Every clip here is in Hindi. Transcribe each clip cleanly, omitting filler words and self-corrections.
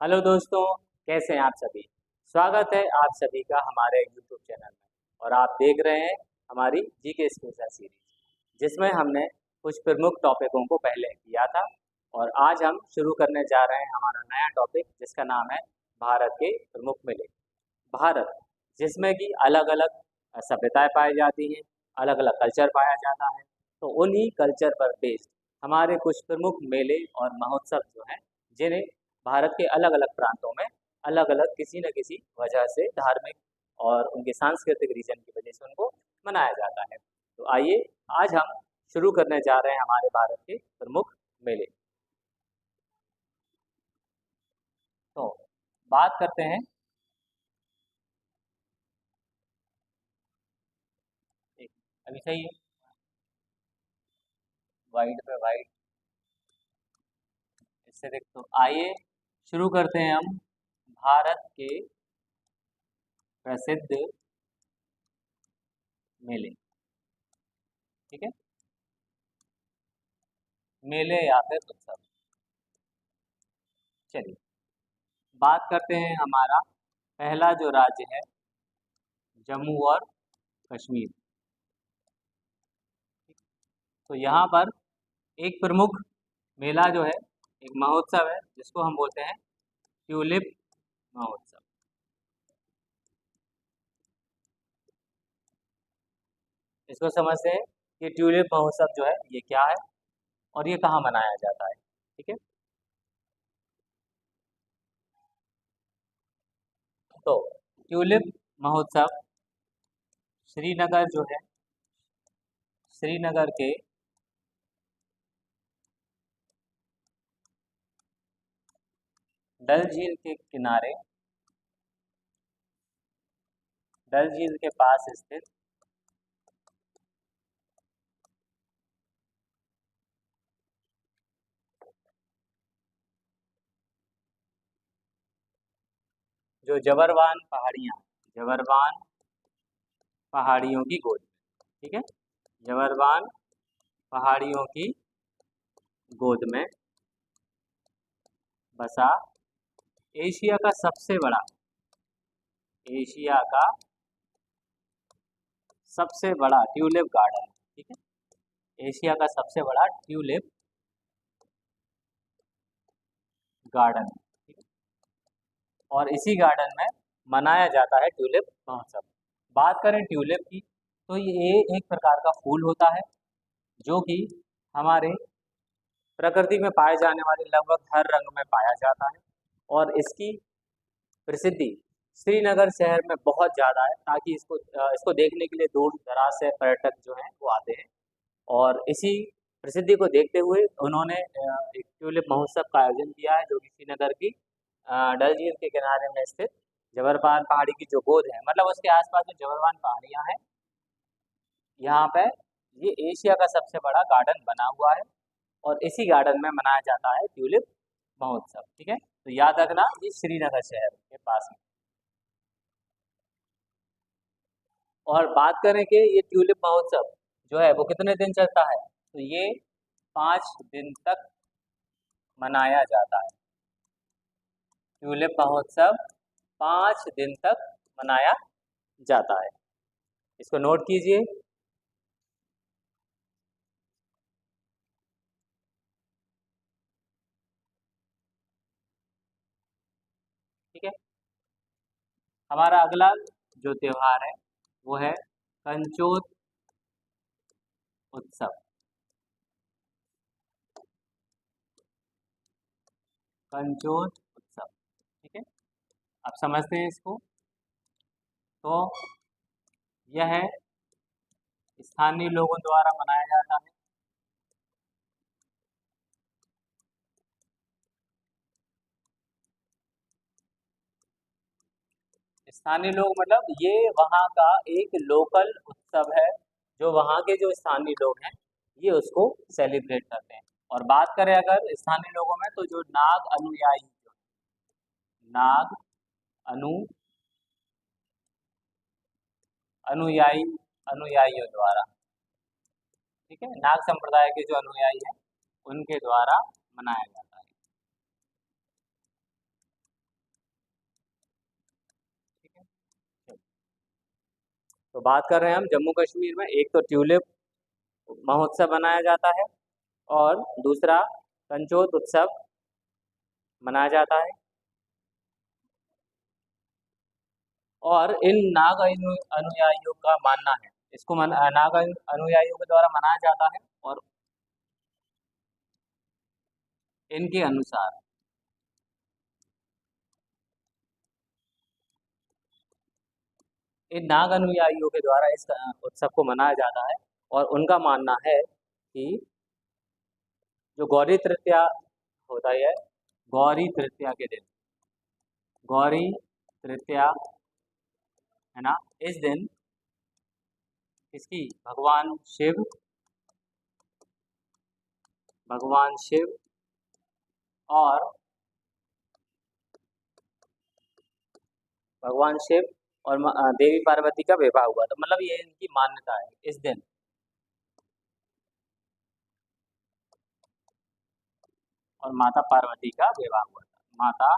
हेलो दोस्तों, कैसे हैं आप सभी। स्वागत है आप सभी का हमारे यूट्यूब चैनल में। और आप देख रहे हैं हमारी जीके स्पेशल सीरीज, जिसमें हमने कुछ प्रमुख टॉपिकों को पहले किया था। और आज हम शुरू करने जा रहे हैं हमारा नया टॉपिक, जिसका नाम है भारत के प्रमुख मेले। भारत, जिसमें कि अलग अलग सभ्यताएं पाई जाती हैं, अलग अलग कल्चर पाया जाता है। तो उन्हीं कल्चर पर बेस्ड हमारे कुछ प्रमुख मेले और महोत्सव जो हैं, जिन्हें भारत के अलग अलग प्रांतों में अलग अलग किसी न किसी वजह से, धार्मिक और उनके सांस्कृतिक रीजन की वजह से उनको मनाया जाता है। तो आइए आज हम शुरू करने जा रहे हैं हमारे भारत के प्रमुख मेले। तो बात करते हैं, अभी सही है, वाइड पे वाइड, इससे देख। तो आइए शुरू करते हैं हम भारत के प्रसिद्ध मेले। ठीक है, मेले या फिर उत्सव। चलिए बात करते हैं, हमारा पहला जो राज्य है जम्मू और कश्मीर। तो यहाँ पर एक प्रमुख मेला जो है, एक महोत्सव है, जिसको हम बोलते हैं ट्यूलिप महोत्सव। इसको समझते हैं कि ट्यूलिप महोत्सव जो है ये क्या है और ये कहाँ मनाया जाता है। ठीक है, तो ट्यूलिप महोत्सव श्रीनगर जो है, श्रीनगर के डल झील के किनारे, डल झील के पास स्थित जो जबरवान पहाड़ियाँ, जबरवान पहाड़ियों की गोद में। ठीक है, जबरवान पहाड़ियों की गोद में बसा एशिया का सबसे बड़ा, एशिया का सबसे बड़ा ट्यूलिप गार्डन। ठीक है, एशिया का सबसे बड़ा ट्यूलिप गार्डन। ठीक है, और इसी गार्डन में मनाया जाता है ट्यूलिप महोत्सव। बात करें ट्यूलिप की, तो ये एक प्रकार का फूल होता है, जो कि हमारे प्रकृति में पाए जाने वाले लगभग हर रंग में पाया जाता है। और इसकी प्रसिद्धि श्रीनगर शहर में बहुत ज़्यादा है, ताकि इसको देखने के लिए दूर दराज से पर्यटक जो हैं वो आते हैं। और इसी प्रसिद्धि को देखते हुए उन्होंने एक ट्यूलिप महोत्सव का आयोजन किया है, जो कि श्रीनगर की डल झील के किनारे में स्थित जबरवान पहाड़ी की जो गोद है, मतलब उसके आसपास जो जबरवान पहाड़ियाँ हैं, यहाँ पे ये एशिया का सबसे बड़ा गार्डन बना हुआ है। और इसी गार्डन में मनाया जाता है ट्यूलिप महोत्सव। ठीक है, तो याद रखना ये श्रीनगर शहर के पास में। और बात करें कि ये ट्यूलिप महोत्सव जो है वो कितने दिन चलता है, तो ये 5 दिन तक मनाया जाता है। ट्यूलिप महोत्सव 5 दिन तक मनाया जाता है, इसको नोट कीजिए। ठीक है, हमारा अगला जो त्योहार है वो है कंचोत उत्सव। कंचोत उत्सव, ठीक है, आप समझते हैं इसको। तो यह स्थानीय लोगों द्वारा मनाया जाता है। स्थानीय लोग मतलब ये वहाँ का एक लोकल उत्सव है, जो वहाँ के जो स्थानीय लोग हैं ये उसको सेलिब्रेट करते हैं। और बात करें अगर स्थानीय लोगों में, तो जो नाग अनुयायी, नाग अनु अनुयायी अनुयायियों द्वारा, ठीक है, नाग संप्रदाय के जो अनुयायी हैं उनके द्वारा मनाया जाता है। तो बात कर रहे हैं हम जम्मू कश्मीर में, एक तो ट्यूलिप महोत्सव मनाया जाता है और दूसरा कंचोत उत्सव मनाया जाता है। और इन नाग अनुयायियों का मानना है, इसको नाग अनुयायियों के द्वारा मनाया जाता है। और इनके अनुसार इन नाग अनुयायियों के द्वारा इस उत्सव को मनाया जाता है। और उनका मानना है कि जो गौरी तृतीया होता है, गौरी तृतीया के दिन, गौरी तृतीया है ना, इस दिन इसकी भगवान शिव और भगवान शिव और देवी पार्वती का विवाह हुआ था, मतलब ये इनकी मान्यता है इस दिन। और माता पार्वती का विवाह हुआ था, माता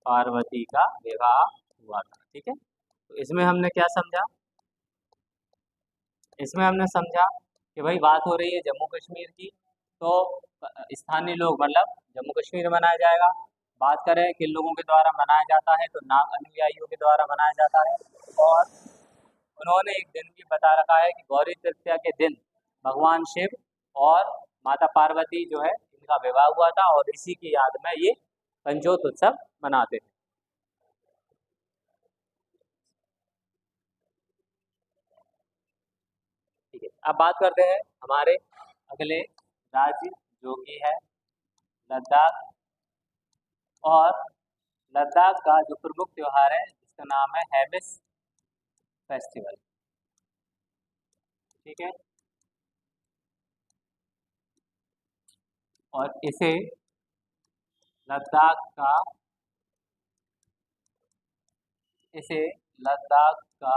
पार्वती का विवाह हुआ था। ठीक है, तो इसमें हमने क्या समझा? इसमें हमने समझा कि भाई बात हो रही है जम्मू कश्मीर की, तो स्थानीय लोग मतलब जम्मू कश्मीर में मनाया जाएगा। बात करें किन लोगों के द्वारा मनाया जाता है, तो नाग अनुयायियों के द्वारा मनाया जाता है। और उन्होंने एक दिन भी बता रखा है कि गौरी तृतीया के दिन भगवान शिव और माता पार्वती जो है इनका विवाह हुआ था, और इसी की याद में ये पंचोत उत्सव मनाते हैं। ठीक है, अब बात करते हैं हमारे अगले राज्य जो कि है लद्दाख। और लद्दाख का जो प्रमुख त्योहार है जिसका नाम है हैबिस फेस्टिवल। ठीक है, और लद्दाख का इसे लद्दाख का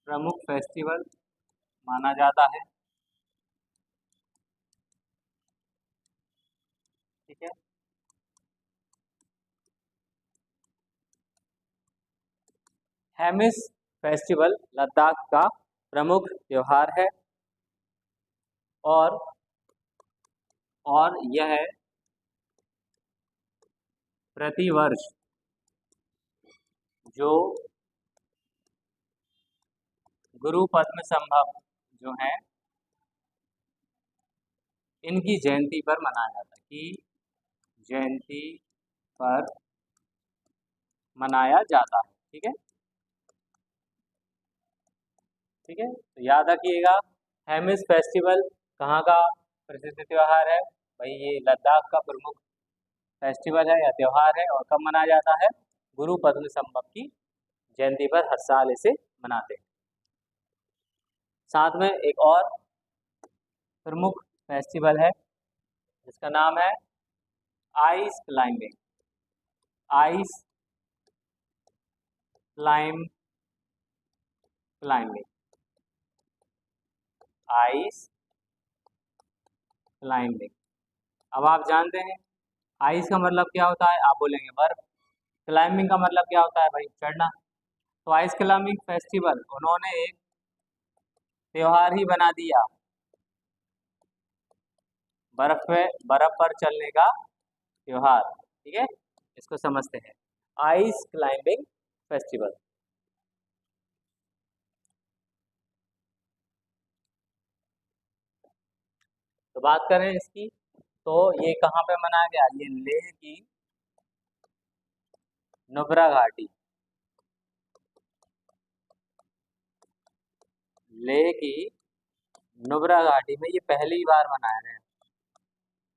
प्रमुख फेस्टिवल माना जाता है। ठीक है, हैमिस फेस्टिवल लद्दाख का प्रमुख त्योहार है। और यह प्रतिवर्ष जो गुरु पद्म संभव जो है इनकी जयंती पर मनाया जाता है, कि जयंती पर मनाया जाता है। ठीक है, ठीक है, तो याद रखिएगा हैमिस फेस्टिवल कहाँ का प्रसिद्ध त्योहार है? भाई ये लद्दाख का प्रमुख फेस्टिवल है या त्योहार है, और कब मनाया जाता है? गुरु पद्म संभव की जयंती पर हर साल इसे मनाते हैं। साथ में एक और प्रमुख फेस्टिवल है जिसका नाम है ice climbing. Ice climbing, ice climbing. अब आप जानते हैं आइस का मतलब क्या होता है, आप बोलेंगे बर्फ। क्लाइंबिंग का मतलब क्या होता है भाई? चढ़ना। तो आइस क्लाइंबिंग फेस्टिवल उन्होंने एक त्योहार ही बना दिया, बर्फ पर चलने का त्योहार। ठीक है, इसको समझते हैं, आइस क्लाइंबिंग फेस्टिवल। तो बात करें इसकी, तो ये कहाँ पे मनाया गया? ये लेह की नुब्रा घाटी, लेह की नुब्रा घाटी में ये पहली बार मनाया गया,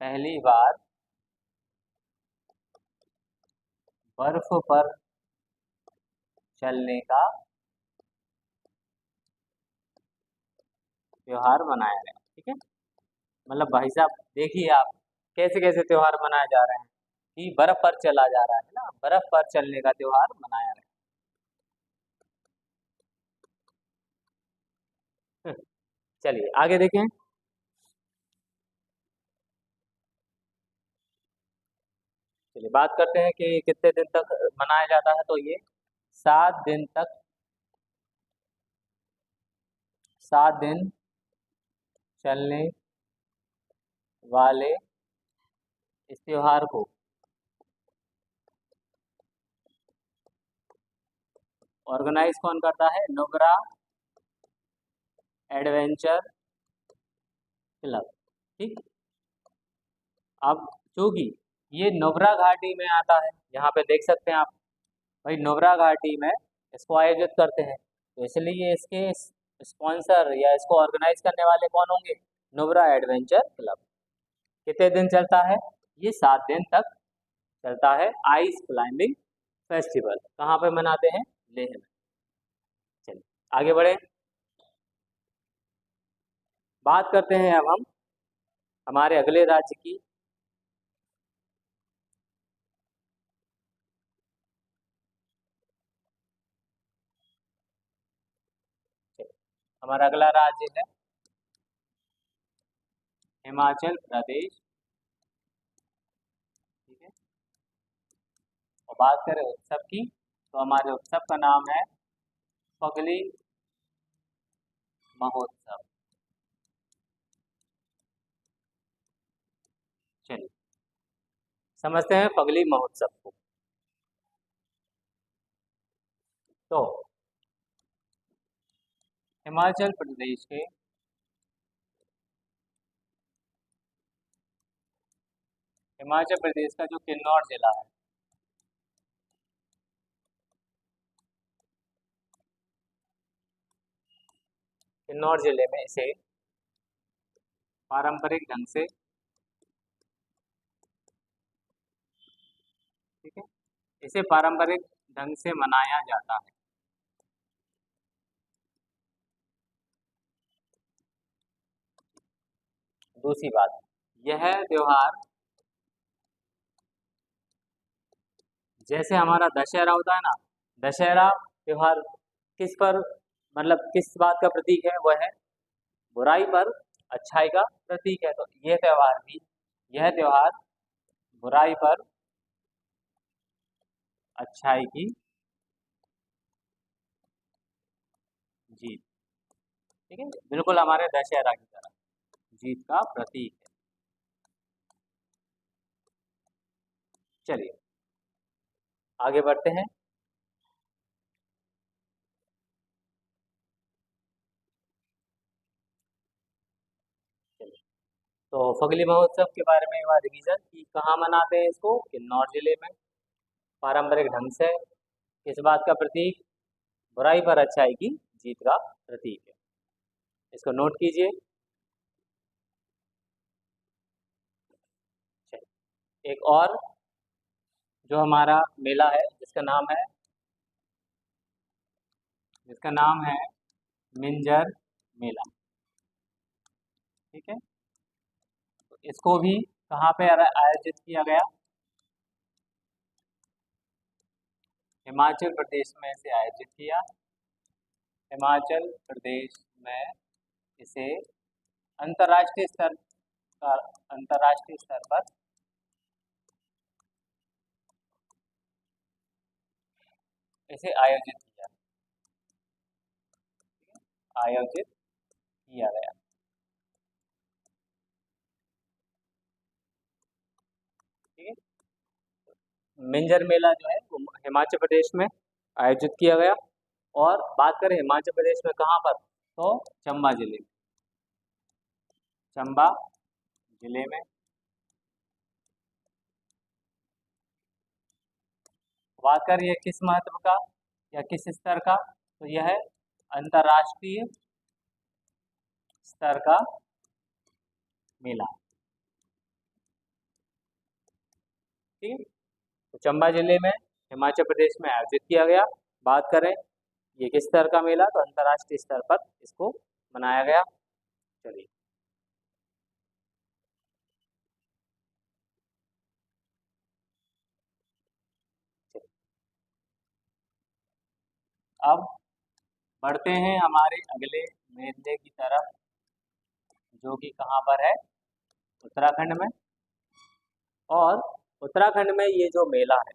पहली बार बर्फ पर चलने का त्योहार मनाया गया। ठीक है, मतलब भाई साहब देखिए आप कैसे कैसे त्योहार मनाए जा रहे हैं, कि बर्फ पर चला जा रहा है ना, बर्फ पर चलने का त्योहार मनाया गया। चलिए आगे देखें। चलिए बात करते हैं कि कितने दिन तक मनाया जाता है, तो ये 7 दिन तक 7 दिन चलने वाले इस त्योहार को ऑर्गेनाइज कौन करता है? Nubra adventure club. ठीक। अब चूंकि ये नुब्रा घाटी में आता है, यहाँ पे देख सकते हैं आप, भाई नुब्रा घाटी में इसको आयोजित करते हैं, तो इसलिए इसके स्पॉन्सर या इसको ऑर्गेनाइज करने वाले कौन होंगे? Nubra adventure club. कितने दिन चलता है? ये 7 दिन तक चलता है। आइस क्लाइंबिंग फेस्टिवल कहाँ पे मनाते हैं? लेह में। चलिए आगे बढ़े, बात करते हैं अब हम हमारे अगले राज्य की। हमारा अगला राज्य है हिमाचल प्रदेश। ठीक है। और बात करें उत्सव की, तो हमारे उत्सव का नाम है फगली महोत्सव। चलिए समझते हैं फगली महोत्सव को। तो हिमाचल प्रदेश के का जो किन्नौर जिला है, किन्नौर जिले में इसे पारंपरिक ढंग से, ठीक है, इसे पारंपरिक ढंग से मनाया जाता है। दूसरी बात, यह त्योहार जैसे हमारा दशहरा होता है ना, दशहरा त्योहार किस पर, मतलब किस बात का प्रतीक है? वह है बुराई पर अच्छाई का प्रतीक है। तो यह त्योहार बुराई पर अच्छाई की जीत, ठीक है, बिल्कुल हमारे दशहरा की तरह जीत का प्रतीक है। चलिए आगे बढ़ते हैं। चलिए, तो फगली महोत्सव के बारे में एक रिवीजन कि कहाँ मनाते हैं इसको? किन्नौर जिले में। पारंपरिक ढंग से, किस बात का प्रतीक? बुराई पर अच्छाई की जीत का प्रतीक है। इसको नोट कीजिए। एक और जो हमारा मेला है जिसका नाम है मिंजर मेला। ठीक है। तो इसको भी कहाँ पे आयोजित किया गया? हिमाचल प्रदेश में इसे आयोजित किया। हिमाचल प्रदेश में इसे अंतर्राष्ट्रीय स्तर अंतर्राष्ट्रीय स्तर पर इसे आयोजित किया गया। ठीक है। मिंजर मेला जो है वो हिमाचल प्रदेश में आयोजित किया गया। और बात करें हिमाचल प्रदेश में कहाँ पर, तो चंबा जिले में। चंबा जिले में। बात करें किस महत्व का या किस स्तर का, तो यह है अंतर्राष्ट्रीय स्तर का मेला। ठीक है। तो चंबा जिले में हिमाचल प्रदेश में आयोजित किया गया। बात करें ये किस स्तर का मेला, तो अंतर्राष्ट्रीय स्तर पर इसको मनाया गया। चलिए अब बढ़ते हैं हमारे अगले मेले की तरफ, जो कि कहाँ पर है? उत्तराखंड में। और उत्तराखंड में ये जो मेला है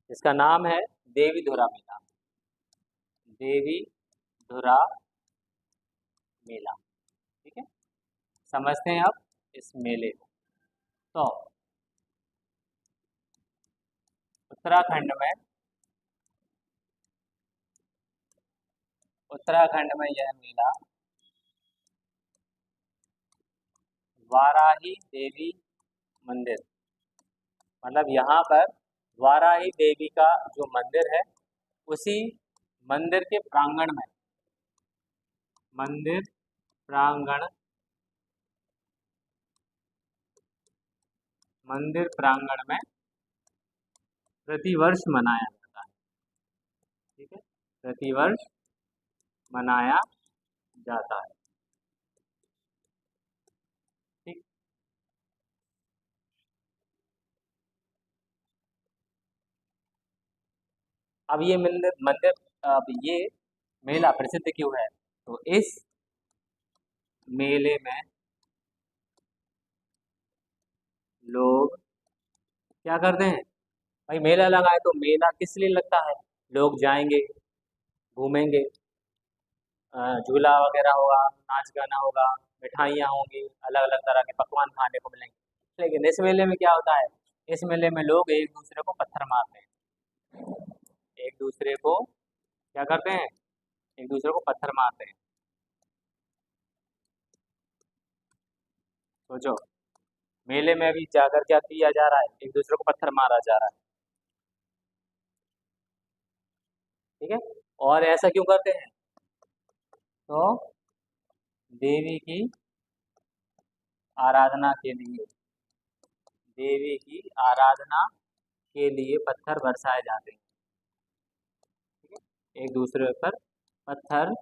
इसका नाम है देवी धुरा मेला। देवी धुरा मेला। ठीक है, समझते हैं अब इस मेले को। तो उत्तराखंड में यह मेला वाराही देवी मंदिर, मतलब यहाँ पर वाराही देवी का जो मंदिर है उसी मंदिर के प्रांगण में, मंदिर प्रांगण, मंदिर प्रांगण में प्रतिवर्ष मनाया जाता है। ठीक है, प्रतिवर्ष मनाया जाता है। ठीक, अब ये मंदिर मंदिर अब ये मेला प्रसिद्ध क्यों है? तो इस मेले में लोग क्या करते हैं? भाई मेला लगा है तो मेला किस लिए लगता है? लोग जाएंगे, घूमेंगे, झूला वगैरह होगा, नाच गाना होगा, मिठाइयाँ होंगी, अलग अलग तरह के पकवान खाने को मिलेंगे। लेकिन इस मेले में क्या होता है? इस मेले में लोग एक दूसरे को पत्थर मारते हैं, एक दूसरे को क्या करते हैं? एक दूसरे को पत्थर मारते हैं। सोचो, मेले में भी जाकर क्या किया जा रहा है? एक दूसरे को पत्थर मारा जा रहा है। ठीक है, और ऐसा क्यों करते हैं? तो देवी की आराधना के लिए, देवी की आराधना के लिए पत्थर बरसाए जाते हैं। ठीक है, एक दूसरे पर पत्थर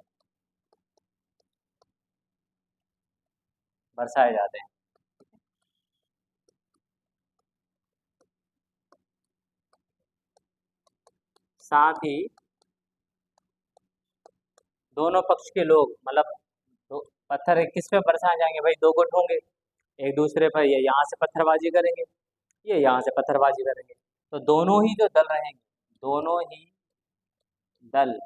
बरसाए जाते हैं। साथ ही दोनों पक्ष के लोग, मतलब पत्थर किस पे बरसाए जाएंगे? भाई दो गुट होंगे, एक दूसरे पर ये यहाँ से पत्थरबाजी करेंगे, ये यहाँ से पत्थरबाजी करेंगे। तो दोनों ही जो दल रहेंगे, दोनों ही दल,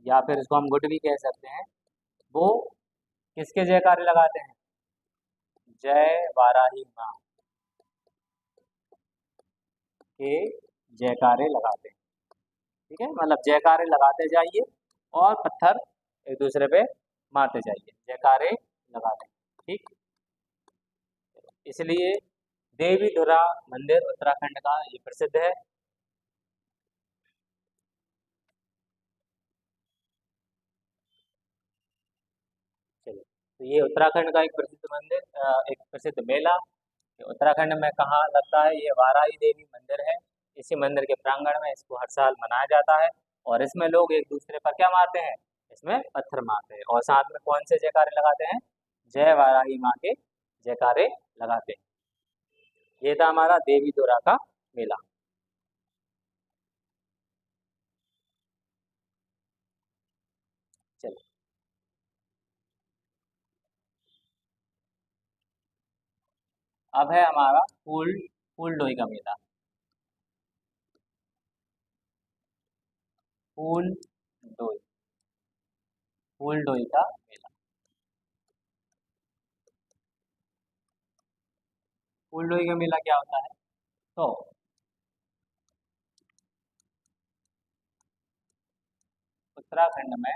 या फिर इसको हम गुट भी कह सकते हैं, वो किसके जयकारे लगाते हैं? जय वाराही माँ के जयकारे लगाते हैं। ठीक है, मतलब जयकारे लगाते जाइए और पत्थर एक दूसरे पे मारते जाइए, जयकारे लगाते हैं। ठीक, इसलिए देवी धुरा मंदिर उत्तराखंड का ये प्रसिद्ध है। चलिए, तो ये उत्तराखंड का एक प्रसिद्ध मंदिर, एक प्रसिद्ध मेला ये उत्तराखंड में कहाँ लगता है? ये वाराही देवी मंदिर है, इसी मंदिर के प्रांगण में इसको हर साल मनाया जाता है। और इसमें लोग एक दूसरे पर क्या मारते हैं? इसमें पत्थर मारते हैं, और साथ में कौन से जयकारे लगाते हैं? जय वाराही माँ के जयकारे लगाते हैं। ये था हमारा देवी धुरा का मेला। चलिए, अब है हमारा फूल डोई का मेला। फूल डोई, फूल डोई का मेला। फूल डोई का मेला क्या होता है? तो उत्तराखंड में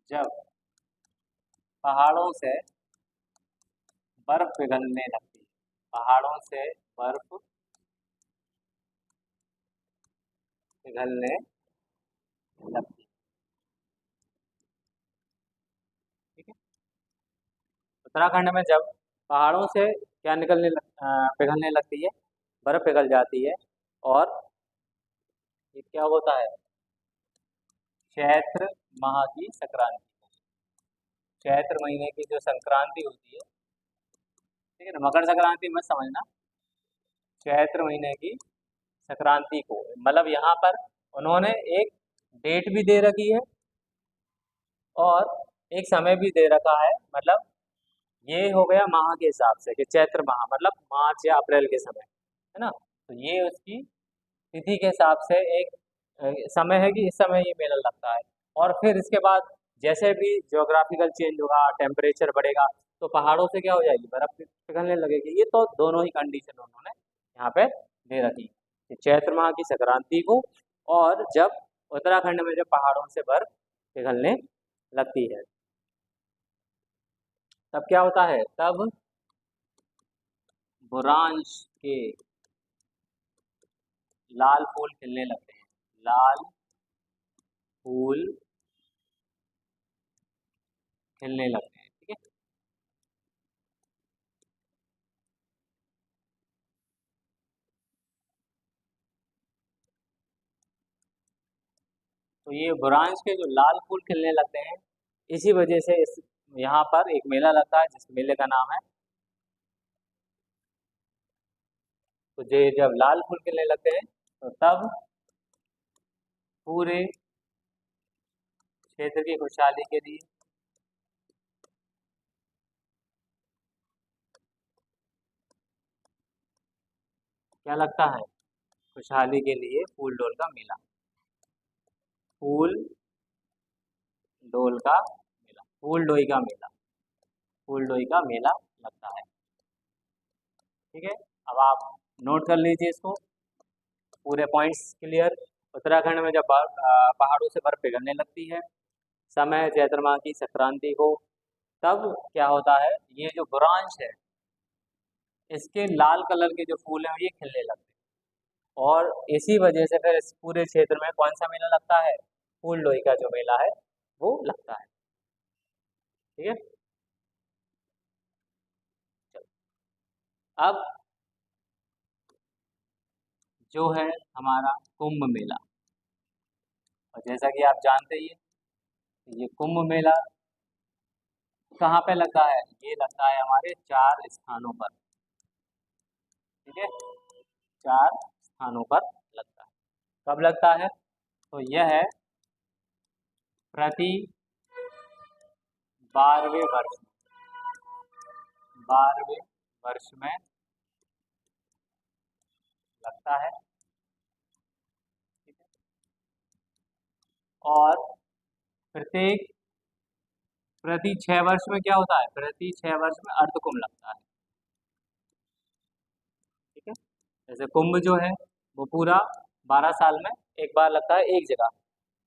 जब पहाड़ों से बर्फ पिघलने लगती है, पहाड़ों से बर्फ पिघलने लगती है। ठीक है, उत्तराखंड में जब पहाड़ों से क्या पिघलने लगती है? बर्फ पिघल जाती है, और ये क्या होता है? चैत्र माह की संक्रांति, चैत्र महीने की जो संक्रांति होती है, ठीक है ना, मकर संक्रांति मत समझना, चैत्र महीने की संक्रांति को, मतलब यहाँ पर उन्होंने एक डेट भी दे रखी है और एक समय भी दे रखा है। मतलब ये हो गया माह के हिसाब से कि चैत्र माह मतलब मार्च या अप्रैल के समय, है ना, तो ये उसकी तिथि के हिसाब से एक समय है कि इस समय ये मेला लगता है। और फिर इसके बाद जैसे भी ज्योग्राफिकल चेंज होगा, टेम्परेचर बढ़ेगा, तो पहाड़ों से क्या हो जाएगी, बर्फ पिघलने लगेगी। ये तो दोनों ही कंडीशन उन्होंने यहाँ पे दे रखी कि चैत्र माह की संक्रांति को, और जब उत्तराखंड में जब पहाड़ों से बर्फ पिघलने लगती है, तब क्या होता है, तब बुरांश के लाल फूल खिलने लगते हैं। लाल फूल खिलने लगते हैं, ठीक है। तो ये बुरांश के जो लाल फूल खिलने लगते हैं, इसी वजह से इस यहाँ पर एक मेला लगता है, जिस मेले का नाम है, तो ये जब लाल फूल खिलने लगते हैं, तो तब पूरे क्षेत्र की खुशहाली के लिए क्या लगता है, खुशहाली के लिए फूल डोल का मेला, फूल डोल का मेला, फूल डोई का मेला, फूल डोई का मेला लगता है, ठीक है। अब आप नोट कर लीजिए इसको, पूरे पॉइंट्स क्लियर। उत्तराखंड में जब पहाड़ों से बर्फ पिघलने लगती है, समय चैत्र माह की संक्रांति को, तब क्या होता है, ये जो बुरांश है, इसके लाल कलर के जो फूल हैं ये खिलने लगते हैं, और इसी वजह से फिर इस पूरे क्षेत्र में कौन सा मेला लगता है, फूल लोई का जो मेला है वो लगता है, ठीक है। चलो, अब जो है हमारा कुंभ मेला, और जैसा कि आप जानते ही हैं, ये कुंभ मेला कहाँ पे लगता है, ये लगता है हमारे 4 स्थानों पर, ठीक है, 4 स्थानों पर लगता है। कब लगता है, तो यह है प्रति 12वें वर्ष, 12वें वर्ष में लगता है, ठीक है। और प्रत्येक प्रति 6 वर्ष में क्या होता है, प्रति 6 वर्ष में अर्धकुंभ लगता है, ठीक है। जैसे कुंभ जो है वो पूरा 12 साल में एक बार लगता है एक जगह,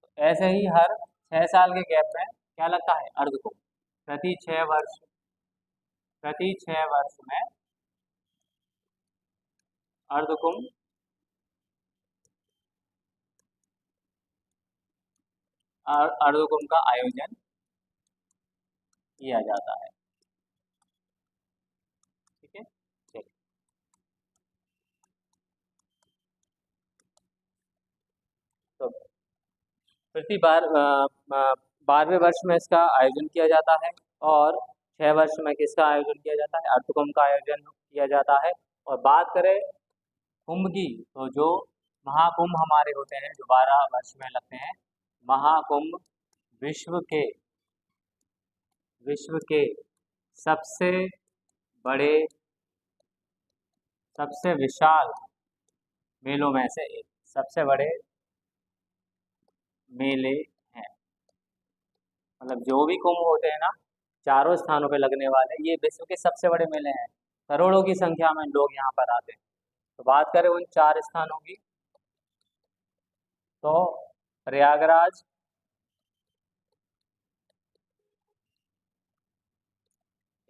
तो ऐसे ही हर 6 साल के गैप में क्या लगता है, अर्धकुंभ। प्रति 6 वर्ष, प्रति 6 वर्ष में अर्धकुंभ, अर्धकुंभ का आयोजन किया जाता है, ठीक है। चलिए, तो प्रति बार 12वें वर्ष में इसका आयोजन किया जाता है, और 6 वर्ष में किसका आयोजन किया जाता है, अर्धकुंभ का आयोजन किया जाता है। और बात करें कुंभ की, तो जो महाकुंभ हमारे होते हैं जो 12 वर्ष में लगते हैं, महाकुंभ विश्व के विश्व के सबसे बड़े, सबसे विशाल मेलों में से एक, सबसे बड़े मेले हैं। मतलब जो भी कुंभ होते हैं ना, 4 स्थानों पे लगने वाले, ये विश्व के सबसे बड़े मेले हैं, करोड़ों की संख्या में लोग यहाँ पर आते हैं। तो बात करें उन 4 स्थानों की, तो प्रयागराज,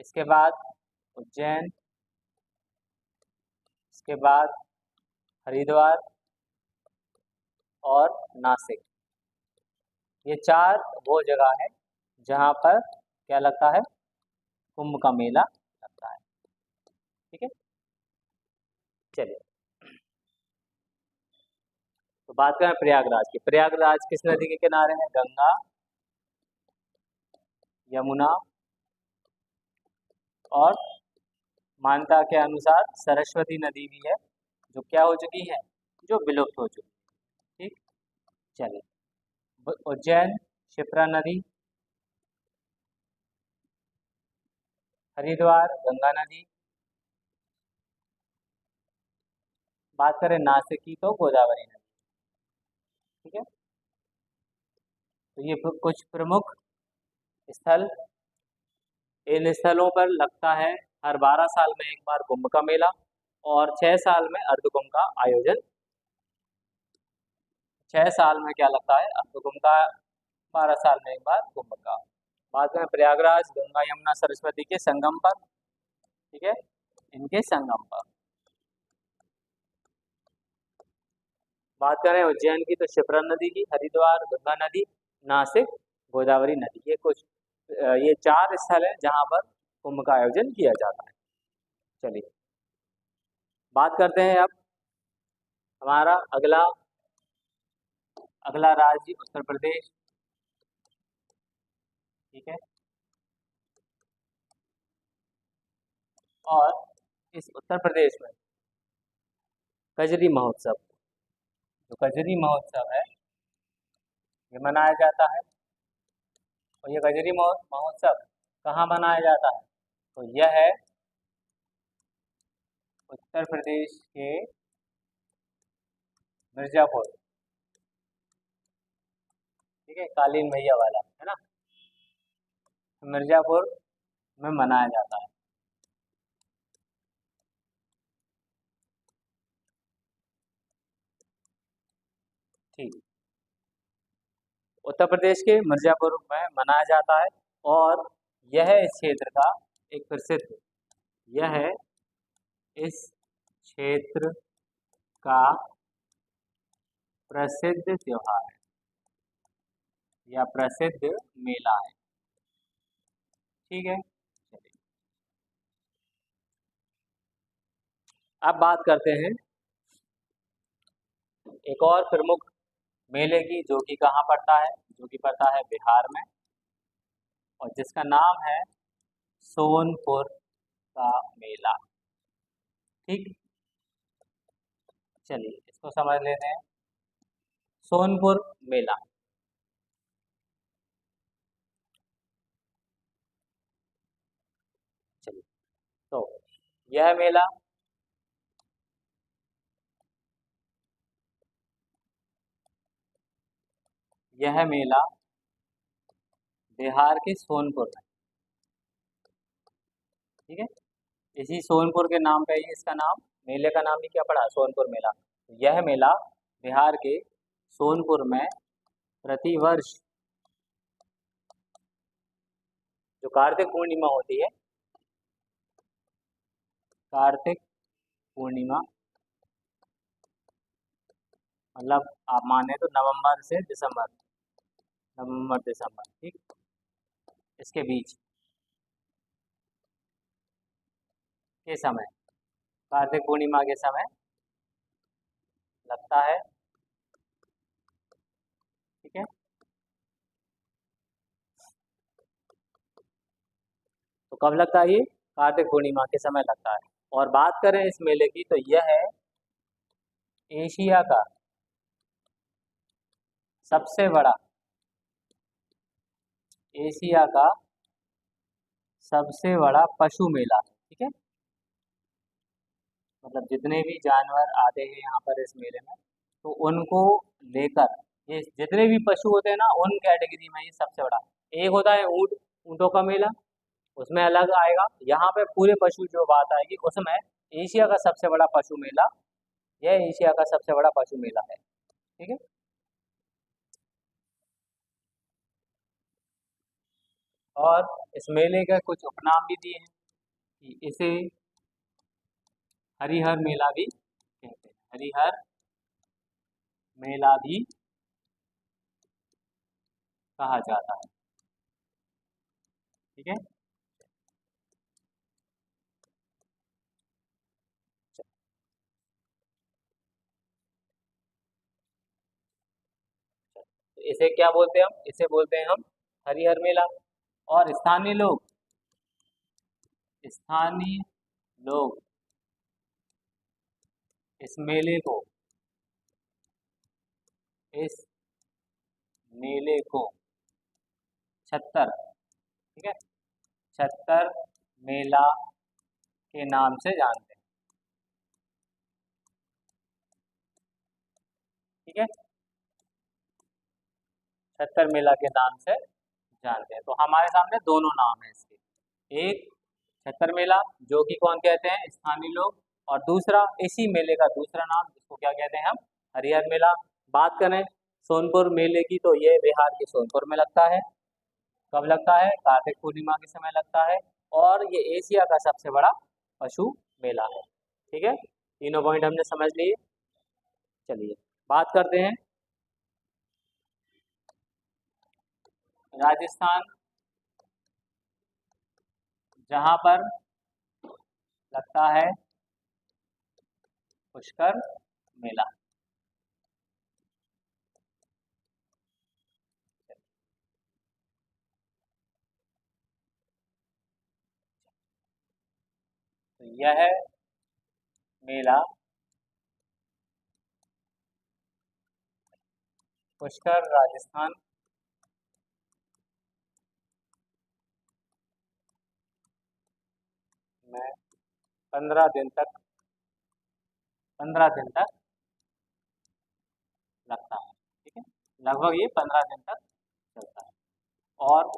इसके बाद उज्जैन, इसके बाद हरिद्वार और नासिक, ये 4 वो जगह है जहाँ पर क्या लगता है, कुंभ का मेला लगता है, ठीक है। चलिए, तो बात करें प्रयागराज की। प्रयागराज किस नदी के किनारे है, गंगा, यमुना और मान्यता के अनुसार सरस्वती नदी भी है, जो क्या हो चुकी है, जो विलुप्त हो चुकी है, ठीक। चलिए, उज्जैन शिप्रा नदी, हरिद्वार गंगा नदी, बात करें नासिक की तो गोदावरी नदी, ठीक है। तो ये कुछ प्रमुख स्थल, इन स्थलों पर लगता है हर 12 साल में एक बार कुंभ का मेला, और 6 साल में अर्ध कुंभ का आयोजन। 6 साल में क्या लगता है? अर्ध कुंभ का। 12 साल में एक बार कुंभ का। बात करें प्रयागराज, गंगा यमुना सरस्वती के संगम पर, ठीक है, इनके संगम पर। बात करें उज्जैन की तो शिप्रा नदी की, हरिद्वार, गंगा नदी, नासिक, गोदावरी नदी, ये 4 स्थल हैं जहां पर कुंभ का आयोजन किया जाता है। चलिए बात करते हैं अब हमारा अगला राज्य उत्तर प्रदेश, ठीक है। और इस उत्तर प्रदेश में कजरी महोत्सव, जो कजरी महोत्सव है ये मनाया जाता है। और ये कजरी महोत्सव कहाँ मनाया जाता है? तो यह है उत्तर प्रदेश के मिर्जापुर, ठीक है, कालीन भैया वाला है ना, मिर्जापुर में मनाया जाता है। ठीक, उत्तर प्रदेश के मिर्जापुर में मनाया जाता है। और यह इस क्षेत्र का एक प्रसिद्ध, यह इस क्षेत्र का प्रसिद्ध त्योहार है या प्रसिद्ध मेला है, ठीक है। चलिए अब बात करते हैं एक और प्रमुख मेले की, जो कि कहाँ पड़ता है? जो कि पड़ता है बिहार में, और जिसका नाम है सोनपुर का मेला, ठीक। चलिए इसको समझ लेते हैं, सोनपुर मेला। चलिए तो यह मेला यह मेला बिहार के सोनपुर में, ठीक है। इसी सोनपुर के नाम पे ही इसका नाम, मेले का नाम ही क्या पड़ा? सोनपुर मेला। तो यह मेला बिहार के सोनपुर में प्रतिवर्ष जो कार्तिक पूर्णिमा होती है, कार्तिक पूर्णिमा मतलब आप माने तो नवंबर से दिसंबर, नवंबर दिसंबर, ठीक, इसके बीच के समय, कार्तिक पूर्णिमा के समय लगता है, ठीक है। तो कब लगता है? ये कार्तिक पूर्णिमा के समय लगता है। और बात करें इस मेले की तो यह है एशिया का सबसे बड़ा, एशिया का सबसे बड़ा पशु मेला, ठीक है। मतलब जितने भी जानवर आते हैं यहाँ पर इस मेले में, तो उनको लेकर, ये जितने भी पशु होते हैं ना, उन कैटेगरी में ये सबसे बड़ा। एक होता है ऊँट, ऊँटों का मेला, उसमें अलग आएगा। यहाँ पे पूरे पशु जो बात आएगी उसमें एशिया का सबसे बड़ा पशु मेला, यह एशिया का सबसे बड़ा पशु मेला है, ठीक है। और इस मेले का कुछ उपनाम भी दिए हैं कि इसे हरिहर मेला भी कहते हैं, हरिहर मेला भी कहा जाता है, ठीक है। तो इसे क्या बोलते हैं हम? इसे बोलते हैं हम हरिहर मेला। और स्थानीय लोग इस मेले को इस मेले को छत्तर, ठीक है, छत्तर मेला के नाम से जानते हैं, ठीक है, छत्तर मेला के नाम से जानते हैं। तो हमारे सामने दोनों नाम है इसके, एक छत्तर मेला जो कि कौन कहते हैं, स्थानीय लोग, और दूसरा इसी मेले का दूसरा नाम जिसको क्या कहते हैं हम, हरिहर मेला। बात करें सोनपुर मेले की तो ये बिहार के सोनपुर में लगता है। कब लगता है, कार्तिक पूर्णिमा के समय लगता है। और ये एशिया का सबसे बड़ा पशु मेला है। ठीक है, तीनों पॉइंट हमने समझ लिए। चलिए बात करते हैं राजस्थान, जहाँ पर लगता है पुष्कर मेला। तो यह मेला पुष्कर राजस्थान में 15 दिन तक लगता है। ठीक है, लगभग ये 15 दिन तक चलता है। और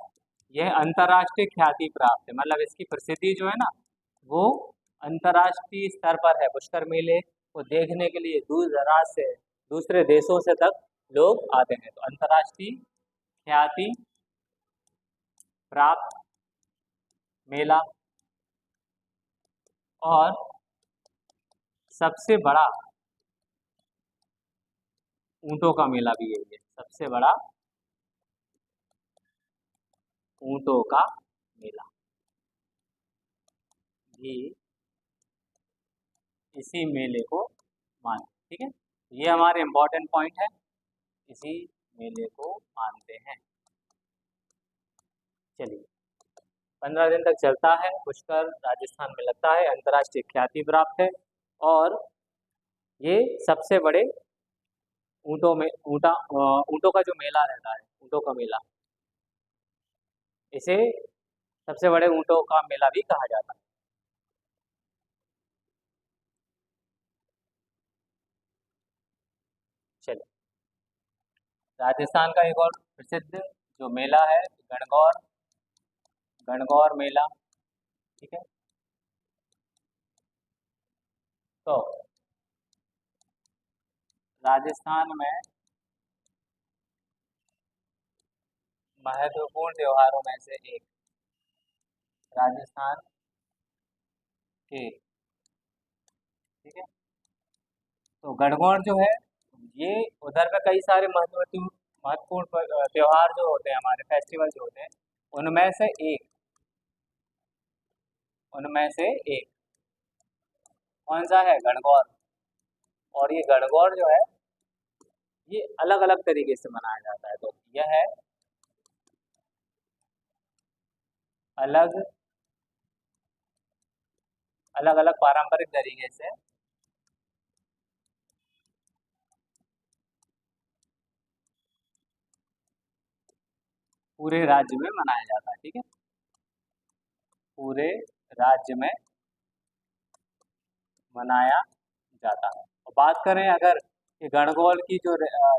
यह अंतर्राष्ट्रीय ख्याति प्राप्त है, मतलब इसकी प्रसिद्धि जो है ना वो अंतर्राष्ट्रीय स्तर पर है। पुष्कर मेले को देखने के लिए दूर दराज से, दूसरे देशों से तक लोग आते हैं। तो अंतर्राष्ट्रीय ख्याति प्राप्त मेला, और सबसे बड़ा ऊंटों का मेला भी यही है, सबसे बड़ा ऊंटों का मेला भी इसी मेले को मानते। ठीक है, ये हमारे इम्पोर्टेंट पॉइंट है, इसी मेले को मानते हैं। चलिए, 15 दिन तक चलता है, पुष्कर राजस्थान में लगता है, अंतर्राष्ट्रीय ख्याति प्राप्त है, और ये सबसे बड़े ऊंटों का जो मेला रहता है, ऊंटों का मेला, इसे सबसे बड़े ऊंटों का मेला भी कहा जाता है। चलिए, राजस्थान का एक और प्रसिद्ध जो मेला है, गणगौर, गणगौर मेला। ठीक है, तो राजस्थान में महत्वपूर्ण त्योहारों में से एक, राजस्थान के, ठीक है, तो गणगौर जो है ये, उधर पे कई सारे महत्वपूर्ण महत्वपूर्ण त्योहार जो होते हैं, हमारे फेस्टिवल जो होते हैं, उनमें से एक, उनमें से एक कौन सा है, गणगौर। और ये गणगौर जो है ये अलग अलग तरीके से मनाया जाता है। तो यह है अलग अलग अलग पारंपरिक तरीके से पूरे राज्य में मनाया जाता है। ठीक है, पूरे राज्य में मनाया जाता है। और बात करें अगर ये गणगौर की जो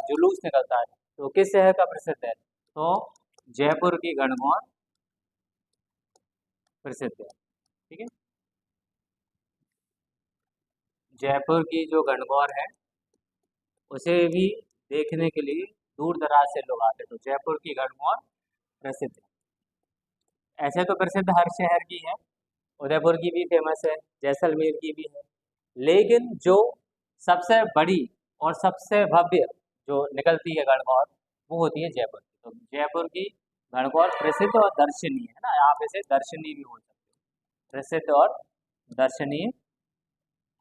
जुलूस निकलता है तो किस शहर का प्रसिद्ध है, तो जयपुर की गणगौर प्रसिद्ध है। ठीक है, जयपुर की जो गणगौर है उसे भी देखने के लिए दूर दराज से लोग आते हैं। तो जयपुर की गणगौर प्रसिद्ध है। ऐसे तो प्रसिद्ध हर शहर की है, उदयपुर की भी फेमस है, जैसलमेर की भी है, लेकिन जो सबसे बड़ी और सबसे भव्य जो निकलती है गणगौर वो होती है जयपुर की। तो जयपुर की गणगौर प्रसिद्ध और दर्शनीय है ना, आप इसे दर्शनीय भी बोल सकते हो, प्रसिद्ध और दर्शनीय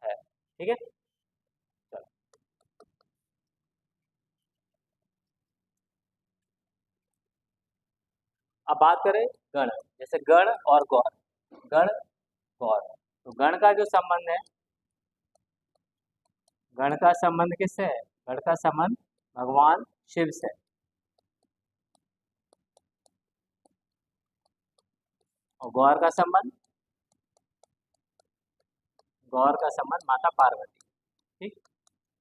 है। ठीक है, चलो अब बात करें गण, जैसे गण और गौर, गण गौर। तो गण का जो संबंध है, गण का संबंध किससे है, गण का संबंध भगवान शिव से, और गौर का संबंध, गौर का संबंध माता पार्वती। ठीक,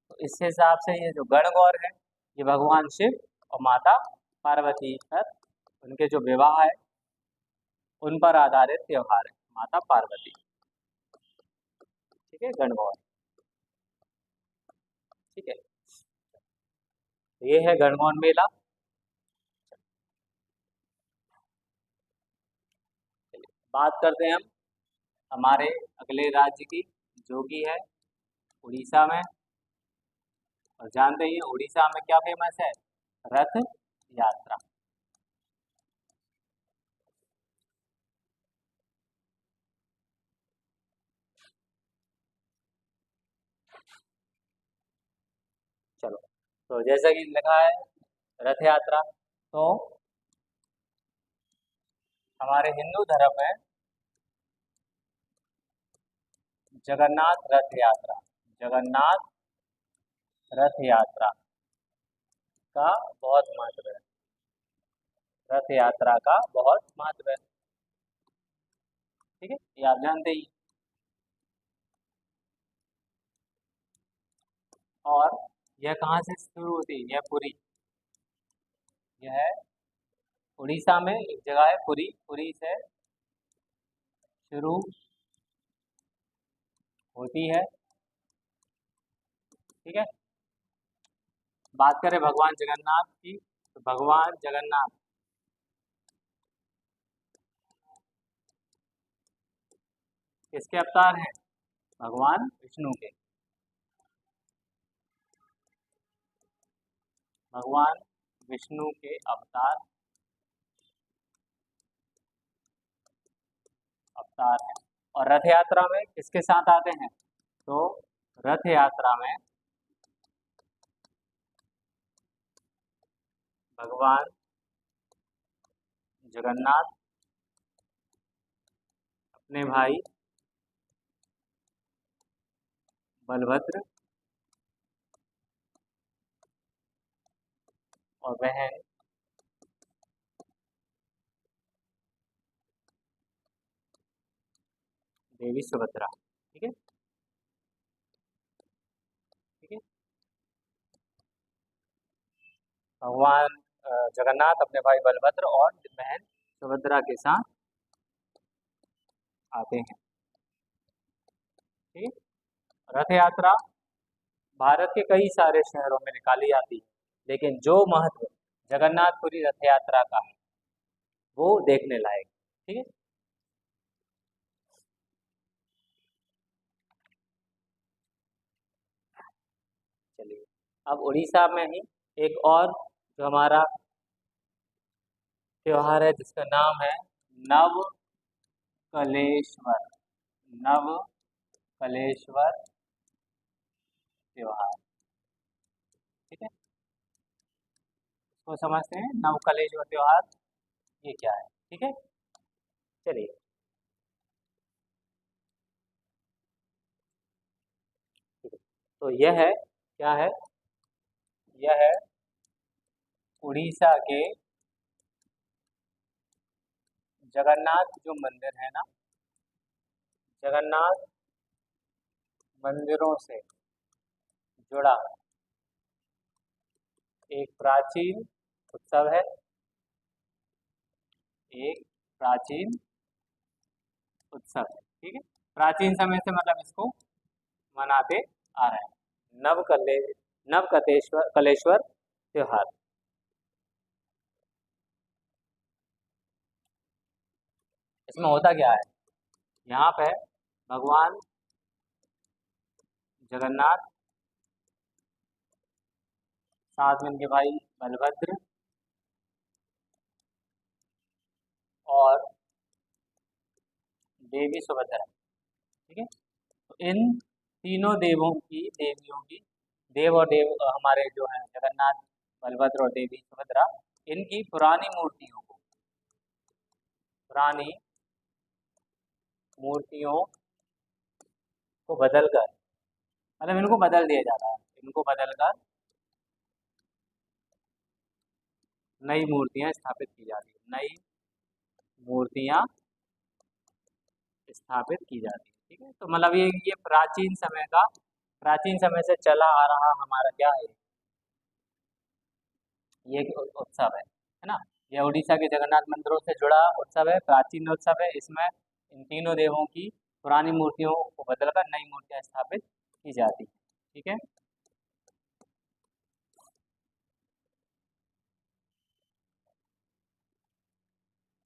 तो इस हिसाब से ये जो गण गौर है ये भगवान शिव और माता पार्वती पर उनके जो विवाह है उन पर आधारित त्योहार है माता पार्वती। ठीक है, गणगौर। ठीक है, ये है गणगौर मेला। चलिए, बात करते हैं हम हमारे अगले राज्य की, जो कि है उड़ीसा में। और जानते ही हैं उड़ीसा में क्या फेमस है, रथ यात्रा। चलो, तो जैसा कि लिखा है रथ यात्रा, तो हमारे हिंदू धर्म में जगन्नाथ रथ यात्रा, जगन्नाथ रथ यात्रा का बहुत महत्व है। रथ यात्रा का बहुत महत्व है। ठीक है, ये आप जानते ही। और यह कहाँ से शुरू होती है, यह पुरी, यह उड़ीसा में एक जगह है पुरी, पुरी से शुरू होती है। ठीक है, बात करें भगवान जगन्नाथ की, तो भगवान जगन्नाथ किसके अवतार हैं, भगवान विष्णु के। भगवान विष्णु के अवतार अवतार हैं। और रथ यात्रा में किसके साथ आते हैं, तो रथ यात्रा में भगवान जगन्नाथ अपने भाई बलभद्र और बहन देवी सुभद्रा। ठीक है, ठीक है, भगवान जगन्नाथ अपने भाई बलभद्र और बहन सुभद्रा के साथ आते हैं। ठीक, रथ यात्रा भारत के कई सारे शहरों में निकाली जाती है, लेकिन जो महत्व जगन्नाथपुरी रथ यात्रा का है वो देखने लायक। ठीक है, चलिए, अब उड़ीसा में ही एक और जो हमारा त्योहार है जिसका नाम है नवकलेश्वर, नवकलेश्वर त्योहार। ठीक है, इसको समझते हैं नवकलेश्वर त्योहार ये क्या है। ठीक है, चलिए, ठीक है, तो यह है क्या है, यह है उड़ीसा के जगन्नाथ जो मंदिर है ना, जगन्नाथ मंदिरों से जुड़ा एक प्राचीन उत्सव है, एक प्राचीन उत्सव है। ठीक है, प्राचीन समय से मतलब इसको मनाते आ रहे हैं, नवकलेश्वर कलेश्वर त्योहार। इसमें होता क्या है, यहाँ पे भगवान जगन्नाथ साथ में इनके भाई बलभद्र और देवी सुभद्रा। ठीक है, तो इन तीनों देवों की, देवियों की, देव और देव हमारे जो हैं जगन्नाथ, बलभद्र और देवी सुभद्रा, इनकी पुरानी मूर्तियों को, पुरानी मूर्तियों को बदलकर, मतलब इनको बदल दिया जा रहा है, इनको बदलकर नई मूर्तियां स्थापित की जा रही है, नई मूर्तियां स्थापित की जा रही है। ठीक है, तो मतलब ये प्राचीन समय का, प्राचीन समय से चला आ रहा हमारा क्या है, ये एक उत्सव है ना। यह उड़ीसा के जगन्नाथ मंदिरों से जुड़ा उत्सव है, प्राचीन उत्सव है। इसमें इन तीनों देवों की पुरानी मूर्तियों को बदलकर नई मूर्तियां स्थापित की जाती है। ठीक है,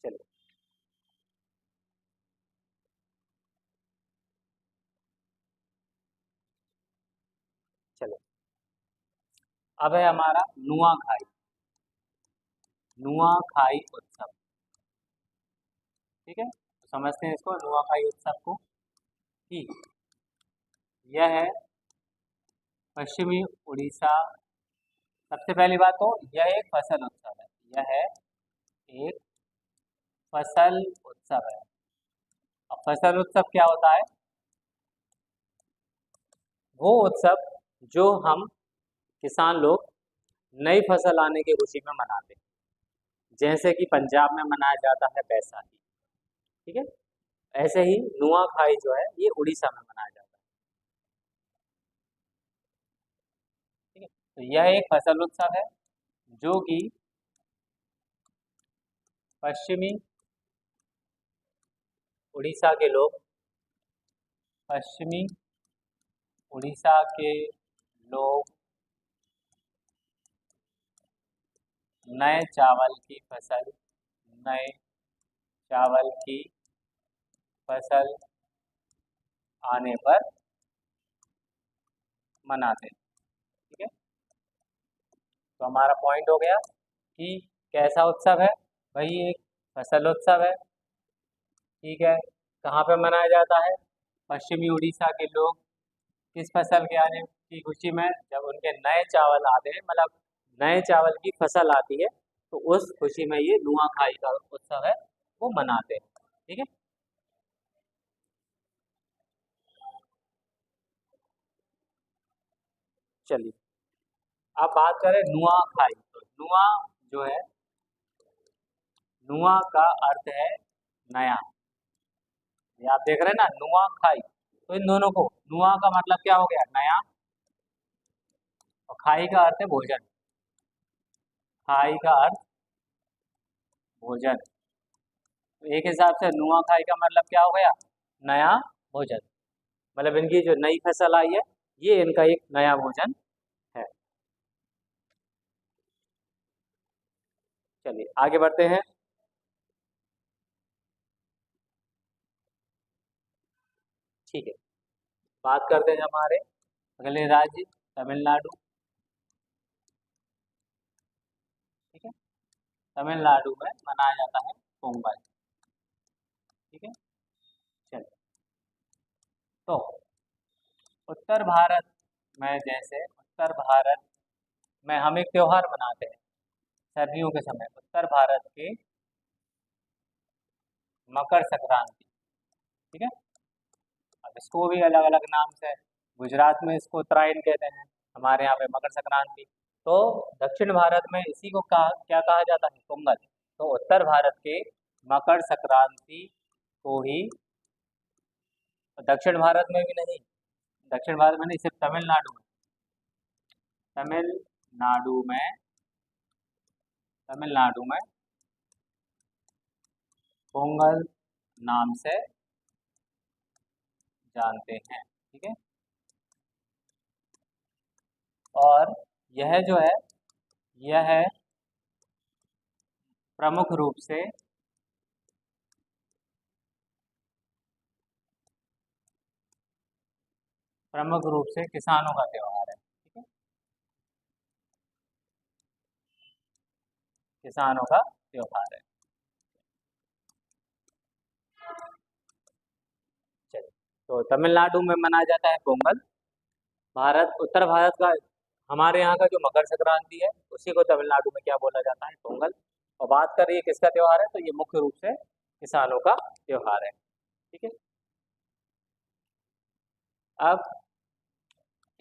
चलिए चलो, अब है हमारा नुआखाई। नुआखाई उत्सव, ठीक है, तो समझते हैं इसको, नुआखाई उत्सव को, कि यह है पश्चिमी उड़ीसा। सबसे पहली बात तो यह एक फसल उत्सव है, यह है एक फसल उत्सव है। अब फसल उत्सव क्या होता है? वो उत्सव जो हम किसान लोग नई फसल आने की खुशी में मनाते हैं, जैसे कि पंजाब में मनाया जाता है बैसाखी। ठीक है, ऐसे ही नुआखाई जो है ये उड़ीसा में मनाया जाता है। ठीक है, तो यह एक फसल उत्सव है जो कि पश्चिमी उड़ीसा के लोग, पश्चिमी उड़ीसा के लोग नए चावल की फसल, नए चावल की फसल आने पर मनाते हैं। ठीक है, तो हमारा पॉइंट हो गया कि कैसा उत्सव है भाई, एक फसल उत्सव है। ठीक है, कहाँ पे मनाया जाता है? पश्चिमी उड़ीसा के लोग किस फसल के आने की खुशी में, जब उनके नए चावल आते हैं, मतलब नए चावल की फसल आती है, तो उस खुशी में ये नुआखाई का उत्सव है वो मनाते हैं। ठीक है, चलिए अब बात करें नुआखाई। तो नुआ जो है, नुआ का अर्थ है नया। ये आप देख रहे हैं ना, नुआखाई, तो इन दोनों को, नुआ का मतलब क्या हो गया? नया, और खाई का अर्थ है भोजन। खाई का अर्थ भोजन, तो एक हिसाब से नुआखाई का मतलब क्या हो गया? नया भोजन। मतलब इनकी जो नई फसल आई है ये इनका एक नया भोजन है। चलिए आगे बढ़ते हैं। ठीक है, बात करते हैं हमारे अगले राज्य तमिलनाडु। ठीक है, तमिलनाडु में मनाया जाता है पोंगल। ठीक है, चलिए, तो उत्तर भारत में, जैसे उत्तर भारत में हम एक त्योहार मनाते हैं सर्दियों के समय, उत्तर भारत के मकर संक्रांति। ठीक है, अब इसको भी अलग अलग नाम से, गुजरात में इसको उत्तरायण कहते हैं, हमारे यहाँ पे मकर संक्रांति। तो दक्षिण भारत में इसी को कहा, क्या कहा जाता है? पोंगल। तो उत्तर भारत के मकर संक्रांति को ही, दक्षिण भारत में भी नहीं, दक्षिण भारत में नहीं, सिर्फ तमिलनाडु में, तमिलनाडु में, तमिलनाडु में पोंगल नाम से जानते हैं। ठीक है, और यह जो है, यह है प्रमुख रूप से, प्रमुख रूप से किसानों का त्योहार है। ठीक है, किसानों का त्योहार है। चलिए, तो तमिलनाडु में मनाया जाता है पोंगल। भारत, उत्तर भारत का, हमारे यहाँ का जो मकर संक्रांति है उसी को तमिलनाडु में क्या बोला जाता है? पोंगल। और बात करिए किसका त्योहार है, तो ये मुख्य रूप से किसानों का त्योहार है। ठीक है, अब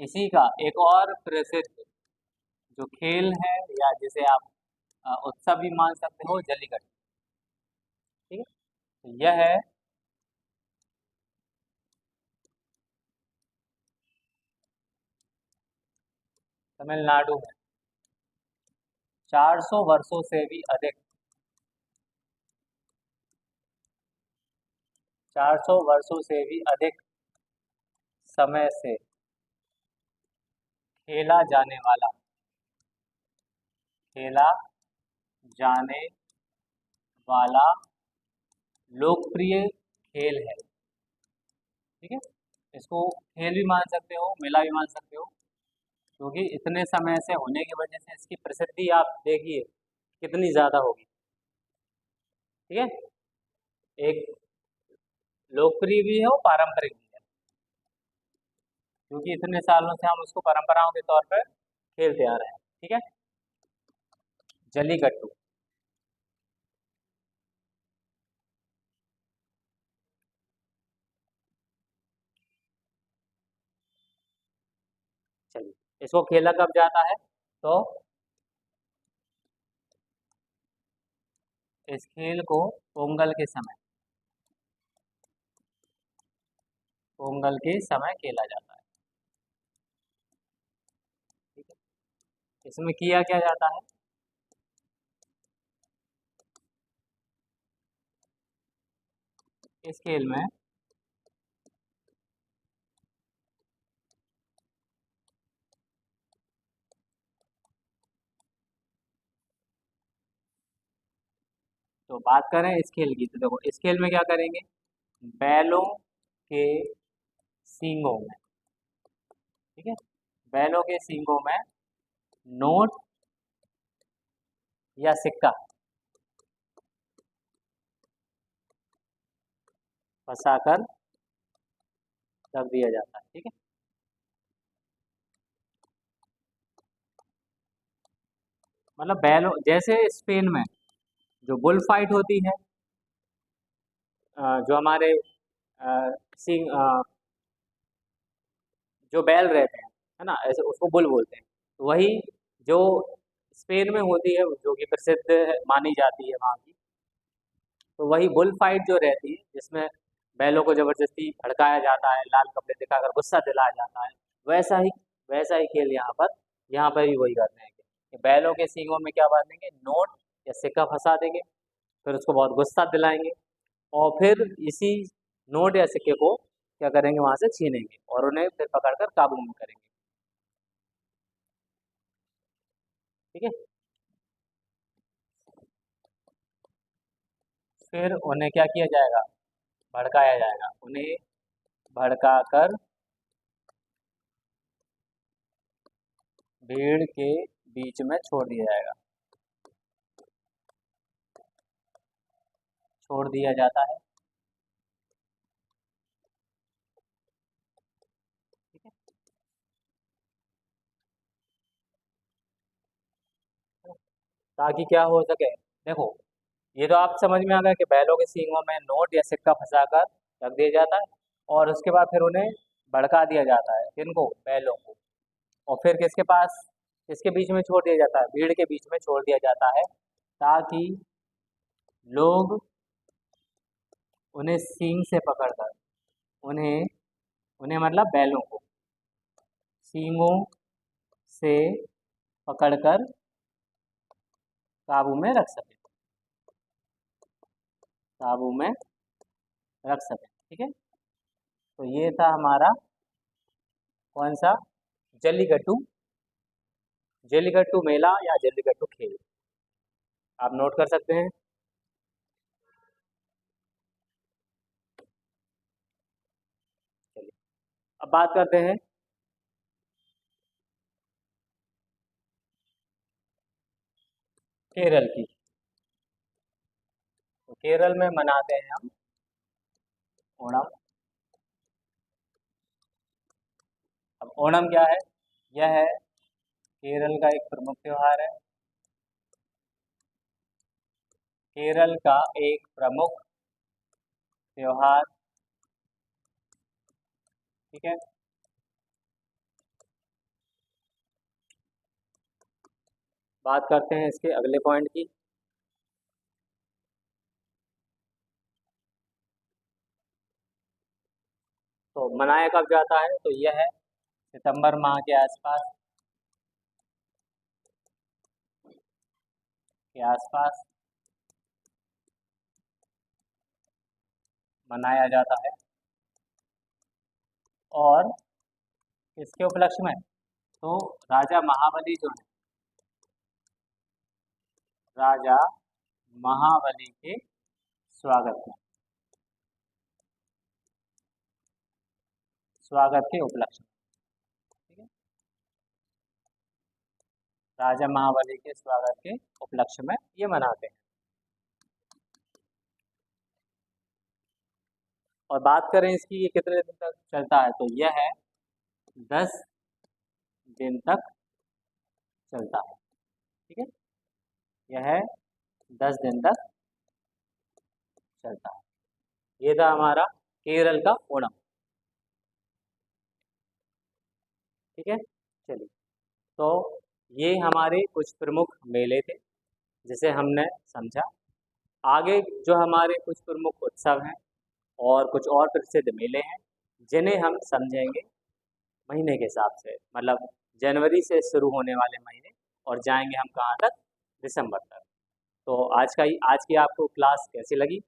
इसी का एक और प्रसिद्ध जो खेल है, या जिसे आप उत्सव भी मान सकते हो, जल्लीकट्टू। ठीक है, तो यह है तमिलनाडु में 400 वर्षों से भी अधिक 400 वर्षों से भी अधिक समय से खेला जाने वाला खेला जाने वाला लोकप्रिय खेल है। ठीक है, इसको खेल भी मान सकते हो, मेला भी मान सकते हो, क्योंकि इतने समय से होने की वजह से इसकी प्रसिद्धि आप देखिए कितनी ज़्यादा होगी। ठीक है, एक लोकप्रिय भी है और पारंपरिक भी है, क्योंकि इतने सालों से हम उसको परंपराओं के तौर पर खेलते आ रहे हैं। ठीक है, जल्लीकट्टू। चलिए, इसको खेला कब जाता है, तो इस खेल को पोंगल के समय, पोंगल के समय खेला जाता है। ठीक है, इसमें किया क्या जाता है, इस खेल में तो बात करें इस खेल की, तो देखो इस खेल में क्या करेंगे, बैलों के सींगों में, ठीक है, बैलों के सींगों में नोट या सिक्का फंसाकर रख दिया जाता है। ठीक है, मतलब बैलों, जैसे स्पेन में जो बुल फाइट होती है, जो हमारे सिंग जो बैल रहते हैं, है ना, ऐसे उसको बुल बोलते हैं, तो वही जो स्पेन में होती है, जो कि प्रसिद्ध मानी जाती है वहाँ की, तो वही बुल फाइट जो रहती है, जिसमें बैलों को जबरदस्ती भड़काया जाता है, लाल कपड़े दिखाकर गुस्सा दिलाया जाता है, वैसा ही वैसा ही खेल यहाँ पर भी वही करते हैं कि बैलों के सींगों में क्या बांधेंगे, नोट या सिक्का फंसा देंगे, फिर उसको बहुत गुस्सा दिलाएंगे, और फिर इसी नोट या सिक्के को क्या करेंगे, वहां से छीनेंगे और उन्हें फिर पकड़कर काबू में करेंगे। ठीक है, फिर उन्हें क्या किया जाएगा, भड़काया जाएगा, उन्हें भड़काकर भीड़ के बीच में छोड़ दिया जाएगा, छोड़ दिया जाता है। ठीक है, ताकि क्या हो सके, देखो ये तो आप समझ में आ गया कि बैलों के सींगों में नोट या सिक्का फंसाकर रख दिया जाता है, और उसके बाद फिर उन्हें भड़का दिया जाता है, किनको, बैलों को, और फिर किसके बीच में छोड़ दिया जाता है, भीड़ के बीच में छोड़ दिया जाता है, ताकि लोग उन्हें सींग से पकड़कर, उन्हें उन्हें मतलब बैलों को सींगों से पकड़कर काबू में रख सके, काबू में रख सके। ठीक है, तो ये था हमारा कौन सा, जल्लीकट्टू, जल्लीकट्टू मेला या जल्लीकट्टू खेल, आप नोट कर सकते हैं। चलिए, अब बात करते हैं केरल की। तो केरल में मनाते हैं हम ओणम। अब ओणम क्या है, यह है केरल का एक प्रमुख त्योहार है, केरल का एक प्रमुख त्योहार। ठीक है, बात करते हैं इसके अगले पॉइंट की। तो मनाया कब जाता है, तो यह है सितंबर माह के आसपास, के आसपास मनाया जाता है। और इसके उपलक्ष्य में तो राजा महाबली जो है, राजा महाबली के स्वागत के उपलक्ष्य में, ठीक है, राजा महाबली के स्वागत के उपलक्ष्य में ये मनाते हैं। और बात करें इसकी, ये कितने दिन तक चलता है, तो यह है 10 दिन तक चलता है, ठीक है, यह है 10 दिन तक चलता है। ये था हमारा केरल का ओणम, ठीक है। चलिए, तो ये हमारे कुछ प्रमुख मेले थे जिसे हमने समझा। आगे जो हमारे कुछ प्रमुख उत्सव हैं और कुछ और प्रसिद्ध मेले हैं जिन्हें हम समझेंगे महीने के हिसाब से, मतलब जनवरी से शुरू होने वाले महीने और जाएंगे हम कहाँ तक, दिसंबर तक। तो आज की आपको क्लास कैसी लगी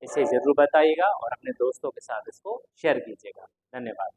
इसे ज़रूर बताइएगा और अपने दोस्तों के साथ इसको शेयर कीजिएगा। धन्यवाद।